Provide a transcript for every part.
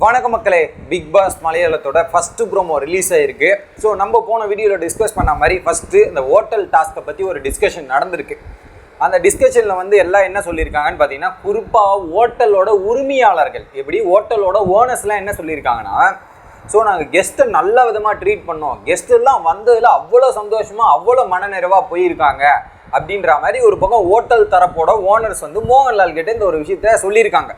வணக்கம் மக்களே, Bigg Boss மலையாளத்தோட ஃபர்ஸ்ட் ப்ரோமோ ரிலீஸ் ஆயிருக்கு. ஸோ நம்ம போன வீடியோவில் டிஸ்கஸ் பண்ண மாதிரி ஃபஸ்ட்டு இந்த ஹோட்டல் டாஸ்க்கை பற்றி ஒரு டிஸ்கஷன் நடந்திருக்கு. அந்த டிஸ்கஷனில் வந்து எல்லாம் என்ன சொல்லியிருக்காங்கன்னு பார்த்தீங்கன்னா, குறிப்பாக ஹோட்டலோட உரிமையாளர்கள், எப்படி ஹோட்டலோட ஓனர்ஸ்லாம் என்ன சொல்லியிருக்காங்கன்னா, ஸோ நாங்கள் கெஸ்ட்டை நல்ல விதமாக ட்ரீட் பண்ணோம், கெஸ்ட்டெல்லாம் வந்ததில் அவ்வளோ சந்தோஷமாக அவ்வளோ மனநிறைவாக போயிருக்காங்க அப்படின்ற மாதிரி ஒரு பக்கம் ஹோட்டல் தரப்போட ஓனர்ஸ் வந்து மோகன்லால் கிட்டே இந்த ஒரு விஷயத்த சொல்லியிருக்காங்க.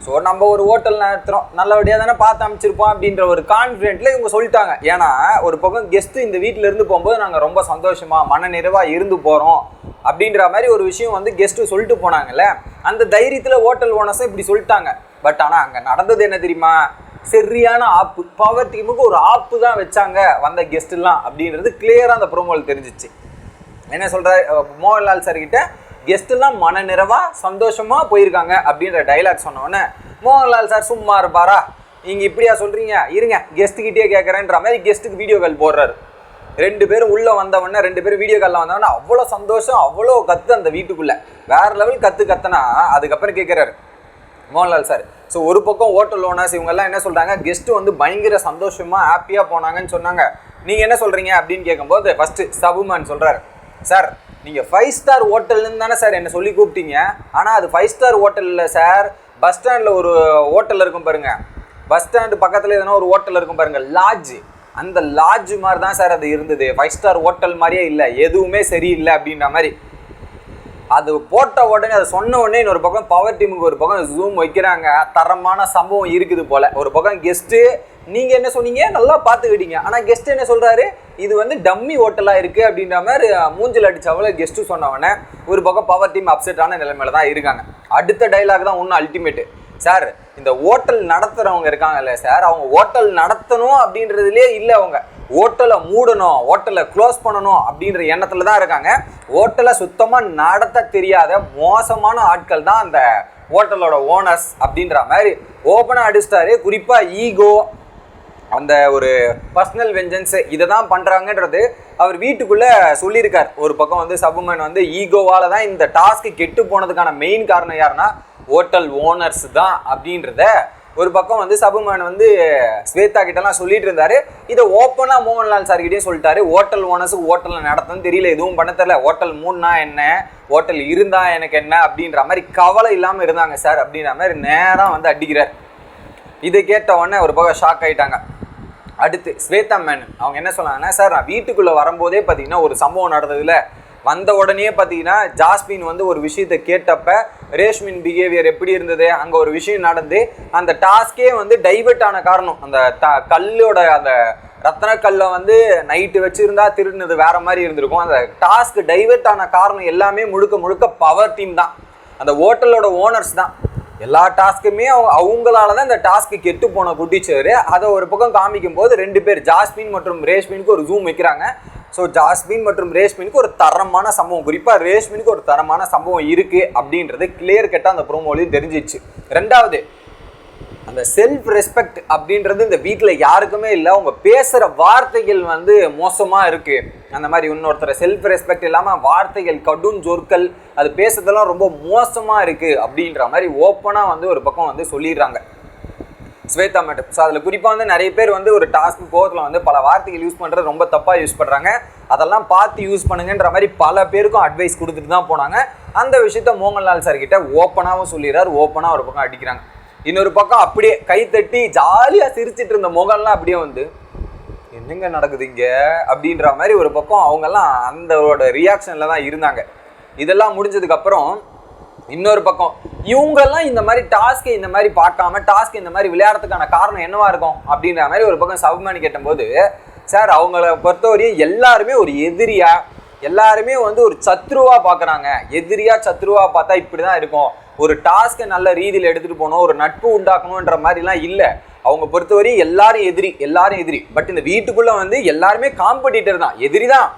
ஸோ நம்ம ஒரு ஹோட்டல் நடத்துகிறோம், நல்லபடியாக தானே பார்த்து அமைச்சிருப்போம் அப்படின்ற ஒரு கான்ஃபிடென்ட்டில் இவங்க சொல்லிட்டாங்க. ஏன்னா ஒரு பக்கம் கெஸ்ட்டு இந்த வீட்டில் இருந்து போகும்போது நாங்கள் ரொம்ப சந்தோஷமாக மனநிறைவாக இருந்து போகிறோம் அப்படின்ற மாதிரி ஒரு விஷயம் வந்து கெஸ்ட்டு சொல்லிட்டு போனாங்கல்ல, அந்த தைரியத்தில் ஹோட்டல் ஓனர்ஸும் இப்படி சொல்லிட்டாங்க. பட் ஆனால் அங்கே நடந்தது என்ன தெரியுமா, சரியான ஆப்பு, பவர் டீமுக்கு ஒரு ஆப்பு தான் வச்சாங்க வந்த கெஸ்ட்டுலாம் அப்படின்றது கிளியராக அந்த ப்ரோமோவில் தெரிஞ்சிச்சு. என்ன சொல்கிறார் மோகன்லால் சார்கிட்ட, கெஸ்ட்டெல்லாம் மன நிறைவாக சந்தோஷமாக போயிருக்காங்க அப்படின்ற டைலாக் சொன்னோன்னே மோகன்லால் சார் சும்மா இருப்பாரா, நீங்கள் இப்படியா சொல்கிறீங்க, இருங்க கெஸ்ட்டுக்கிட்டே கேட்குறேன்ற மாதிரி கெஸ்ட்டுக்கு வீடியோ கால் போடுறாரு. 2 பேரும் உள்ளே வந்தவொடனே 2 பேரும் வீடியோ காலில் வந்தவொடனே அவ்வளோ சந்தோஷம், அவ்வளோ கற்று அந்த வீட்டுக்குள்ளே வேறு லெவல் கற்றுனா அதுக்கப்புறம் கேட்குறாரு மோகன்லால் சார். ஸோ ஒரு பக்கம் ஹோட்டல் ஓனர்ஸ் இவங்கெல்லாம் என்ன சொல்கிறாங்க, கெஸ்ட்டு வந்து பயங்கர சந்தோஷமாக ஹாப்பியாக போனாங்கன்னு சொன்னாங்க, நீங்கள் என்ன சொல்கிறீங்க அப்படின்னு கேட்கும்போது ஃபஸ்ட்டு சபுமான் சொல்கிறார், சார் நீங்கள் 5 ஸ்டார் ஹோட்டல்னு தானே சார் என்னை சொல்லி கூப்பிட்டீங்க, ஆனால் அது 5 ஸ்டார் ஹோட்டல் இல்லை சார், பஸ் ஸ்டாண்டில் ஒரு ஹோட்டல் இருக்கும் பாருங்கள், பஸ் ஸ்டாண்டு பக்கத்தில் எதனா ஒரு ஹோட்டல் இருக்கும் பாருங்கள், லாட்ஜ், அந்த லாட்ஜ் மாதிரி தான் சார் அது இருந்தது, 5 ஸ்டார் ஹோட்டல் மாதிரியே இல்லை, எதுவுமே சரியில்லை அப்படின்ற மாதிரி. அது போட்ட உடனே, அதை சொன்ன உடனே இன்னொரு பக்கம் பவர் டீமுக்கு ஒரு பக்கம் ஜூம் வைக்கிறாங்க, தரமான சம்பவம் இருக்குது போல். ஒரு பக்கம் கெஸ்ட்டு நீங்கள் என்ன சொன்னீங்க, நல்லா பார்த்துக்கிட்டீங்க, ஆனால் கெஸ்ட்டு என்ன சொல்கிறாரு, இது வந்து டம்மி ஹோட்டலாக இருக்குது அப்படின்ற மாதிரி மூஞ்சில் அடித்தவள கெஸ்ட்டு சொன்னவொடனே ஒரு பக்கம் பவர் டீம் அப்செட்டான நிலைமையில தான் இருக்காங்க. அடுத்த டைலாக் தான் ஒன்றும் அல்டிமேட்டு, சார் இந்த ஹோட்டல் நடத்துகிறவங்க இருக்காங்கல்ல சார், அவங்க ஹோட்டல் நடத்தணும் அப்படின்றதுலேயே இல்லை, அவங்க ஹோட்டலை மூடணும், ஹோட்டலை க்ளோஸ் பண்ணணும் அப்படின்ற எண்ணத்தில் தான் இருக்காங்க. ஹோட்டலை சுத்தமாக நடத்த தெரியாத மோசமான ஆட்கள் தான் அந்த ஹோட்டலோட ஓனர்ஸ் அப்படின்ற மாதிரி ஓப்பனாக அடிச்சிட்டாரு. குறிப்பாக ஈகோ, அந்த ஒரு பர்சனல் வெஞ்சன்ஸு, இதை தான் பண்ணுறாங்கன்றது அவர் வீட்டுக்குள்ளே சொல்லியிருக்கார். ஒரு பக்கம் வந்து சபுமன் வந்து ஈகோவால் தான் இந்த டாஸ்க்கு கெட்டு போனதுக்கான மெயின் காரணம் யாருன்னா ஹோட்டல் ஓனர்ஸ் தான் அப்படின்றத ஒரு பக்கம் வந்து சபுமன் வந்து ஸ்வேதா கிட்டலாம் சொல்லிட்டு இருந்தார். இதை ஓப்பனாக மோகன்லால் சார்கிட்டையும் சொல்லிட்டாரு, ஹோட்டல் ஓனர்ஸுக்கு ஹோட்டலில் நடத்தணும்னு தெரியல, எதுவும் பண்ண தெரியல, ஹோட்டல் மூணுனா என்ன, ஹோட்டல் இருந்தால் எனக்கு என்ன அப்படின்ற மாதிரி கவலை இல்லாமல் இருந்தாங்க சார் அப்படின்ற மாதிரி நேராக வந்து அடிக்கிறார். இதை கேட்ட உடனே ஒரு பக்கம் ஷாக் ஆகிட்டாங்க. அடுத்து ஸ்வேதா மேனன் அவங்க என்ன சொன்னாங்கன்னா, சார் நான் வீட்டுக்குள்ளே வரும்போதே பார்த்தீங்கன்னா ஒரு சம்பவம் நடந்ததில்ல, வந்த உடனே பார்த்தீங்கன்னா ஜாஸ்மின் வந்து ஒரு விஷயத்தை கேட்டப்ப ரேஷ்மின் பிஹேவியர் எப்படி இருந்தது, அங்கே ஒரு விஷயம் நடந்து அந்த டாஸ்கே வந்து டைவெர்ட் ஆன காரணம், அந்த கல்லோட அந்த ரத்தன கல்லை வந்து நைட்டு வச்சுருந்தா திருடுனது வேற மாதிரி இருந்திருக்கும், அந்த டாஸ்க் டைவெர்ட் ஆன காரணம் எல்லாமே முழுக்க முழுக்க பவர் டீம் தான், அந்த ஹோட்டலோட ஓனர்ஸ் தான். எல்லா டாஸ்க்குமே அவங்களால தான் இந்த டாஸ்க்கு கெட்டு போன குட்டிச்சேரு. அதை ஒரு பக்கம் காமிக்கும் போது 2 பேர் ஜாஸ்மின் மற்றும் ரேஷ்மினுக்கு ஒரு ஜூம் வைக்கிறாங்க. ஸோ ஜாஸ்மின் மற்றும் ரேஷ்மினுக்கு ஒரு தரமான சம்பவம், குறிப்பாக ரேஷ்மினுக்கு ஒரு தரமான சம்பவம் இருக்குது அப்படின்றது கிளியர் கட்டாக அந்த ப்ரோமோலையும் தெரிஞ்சிச்சு. 2வது அந்த செல்ஃப் ரெஸ்பெக்ட் அப்படின்றது இந்த வீட்டில் யாருக்குமே இல்லை, அவங்க பேசுகிற வார்த்தைகள் வந்து மோசமாக இருக்குது, அந்த மாதிரி இன்னொருத்தரை செல்ஃப் ரெஸ்பெக்ட் இல்லாமல் வார்த்தைகள் கடும் சொற்கள் அது பேசுறதெல்லாம் ரொம்ப மோசமாக இருக்குது அப்படின்ற மாதிரி ஓப்பனாக வந்து ஒரு பக்கம் வந்து சொல்லிடுறாங்க ஸ்வேதா மேடம். ஸோ அதில் குறிப்பாக வந்து நிறைய பேர் வந்து ஒரு டாஸ்க்கு கோவத்தில் வந்து பல வார்த்தைகள் யூஸ் பண்ணுறது ரொம்ப தப்பாக யூஸ் பண்ணுறாங்க, அதெல்லாம் பார்த்து யூஸ் பண்ணுங்கன்ற மாதிரி பல பேருக்கும் அட்வைஸ் கொடுத்துட்டு தான் போனாங்க. அந்த விஷயத்த மோகன்லால் சார்கிட்ட ஓப்பனாகவும் சொல்லிடுறாரு, ஓப்பனாக ஒரு பக்கம் அடிக்கிறாங்க. இன்னொரு பக்கம் அப்படியே கைத்தட்டி ஜாலியாக சிரிச்சிட்டு இருந்த மோகன்லாம் அப்படியே வந்து என்னங்க நடக்குது இங்கே அப்படின்ற மாதிரி ஒரு பக்கம் அவங்கெல்லாம் அந்தோட ரியாக்ஷனில் தான் இருந்தாங்க. இதெல்லாம் முடிஞ்சதுக்கப்புறம் இன்னொரு பக்கம் இவங்கெல்லாம் இந்த மாதிரி டாஸ்க்கை இந்த மாதிரி பார்க்காம டாஸ்க் இந்த மாதிரி விளையாடுறதுக்கான காரணம் என்னவா இருக்கும் அப்படின்ற மாதிரி ஒரு பக்கம் சபுமானி கேட்டபோது, சார் அவங்கள பொறுத்தவரையும் எல்லாருமே ஒரு எதிரியா, எல்லாருமே வந்து ஒரு சத்ருவா பார்க்குறாங்க, எதிரியா சத்ருவா பார்த்தா இப்படி தான் இருக்கும், ஒரு டாஸ்க்கை நல்ல ரீதியில் எடுத்துகிட்டு போகணும், ஒரு நட்பு உண்டாக்கணுன்ற மாதிரிலாம் இல்லை, அவங்க பொறுத்தவரையும் எல்லாரும் எதிரி. பட் இந்த வீட்டுக்குள்ளே வந்து எல்லாருமே காம்படிட்டர் தான், எதிரி தான்,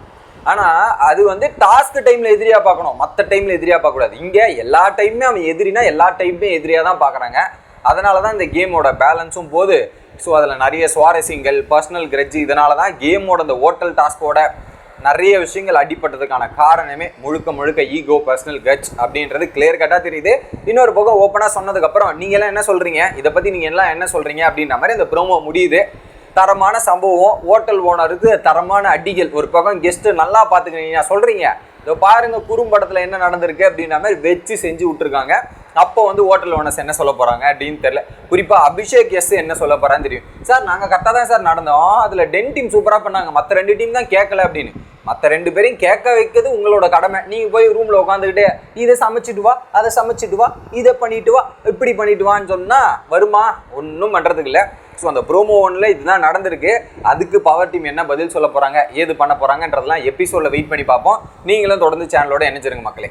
ஆனால் அது வந்து டாஸ்க் டைமில் எதிரியாக பார்க்கணும், மற்ற டைமில் எதிரியாக பார்க்கக்கூடாது. இங்கே எல்லா டைமுமே அவன் எதிரினா எல்லா டைமுமே எதிரியாக தான் பார்க்குறாங்க. அதனால தான் இந்த கேமோட பேலன்ஸும் போது. ஸோ அதில் நிறைய சுவாரஸ்யங்கள், பர்சனல் கிரட்ஜ், இதனால தான் கேமோட இந்த ஹோட்டல் டாஸ்கோட நிறைய விஷயங்கள் அடிப்பட்டதுக்கான காரணமே முழுக்க ஈகோ, பர்சனல் கட்ஸ் அப்படின்றது கிளியர் கட்டாக தெரியுது. இன்னொரு பக்கம் ஓப்பனாக சொன்னதுக்கப்புறம் நீங்களாம் என்ன சொல்கிறீங்க, இதை பற்றி நீங்கள் எல்லாம் என்ன சொல்கிறீங்க அப்படின்ற மாதிரி இந்த ப்ரோமோ முடியுது. தரமான சம்பவம், ஹோட்டல் ஓனருக்கு தரமான அடிகள், ஒரு பக்கம் கெஸ்ட்டு நல்லா பார்த்துக்கிறீங்க சொல்கிறீங்க, இதோ பாருங்க குறும்படத்தில் என்ன நடந்திருக்கு அப்படின்ற மாதிரி வச்சு செஞ்சு விட்டுருக்காங்க. அப்போ வந்து ஹோட்டல் ஓனர்ஸ் என்ன சொல்ல போகிறாங்க அப்படின்னு தெரியல. குறிப்பாக அபிஷேக் எஸ் என்ன சொல்ல போகிறான்னு தெரியும். சார் நாங்கள் கரெக்டாக தான் சார் நடந்தோம், அதில் டென் டீம் சூப்பராக பண்ணாங்க, மற்ற 2 டீம் தான் கேட்கல அப்படின்னு. மற்ற 2 பேரையும் கேட்க வைக்கிறது உங்களோட கடமை. நீங்கள் போய் ரூமில் உட்காந்துக்கிட்டே இதை சமைச்சிட்டு வா, அதை சமைச்சிட்டு வா, இதை பண்ணிட்டு வா, இப்படி பண்ணிட்டு வான்னு சொன்னால் வருமா? ஒன்றும் பண்ணுறதுக்கு இல்லை. ஸோ அந்த ப்ரோமோ ஒன்ல இதுதான் நடந்திருக்கு. அதுக்கு பவர் டீம் என்ன பதில் சொல்ல போகிறாங்க, ஏது பண்ண போகிறாங்கன்றதெல்லாம் எபிசோடில் வெயிட் பண்ணி பார்ப்போம். நீங்களும் தொடர்ந்து சேனலோட இணைஞ்சிருங்க மக்களே.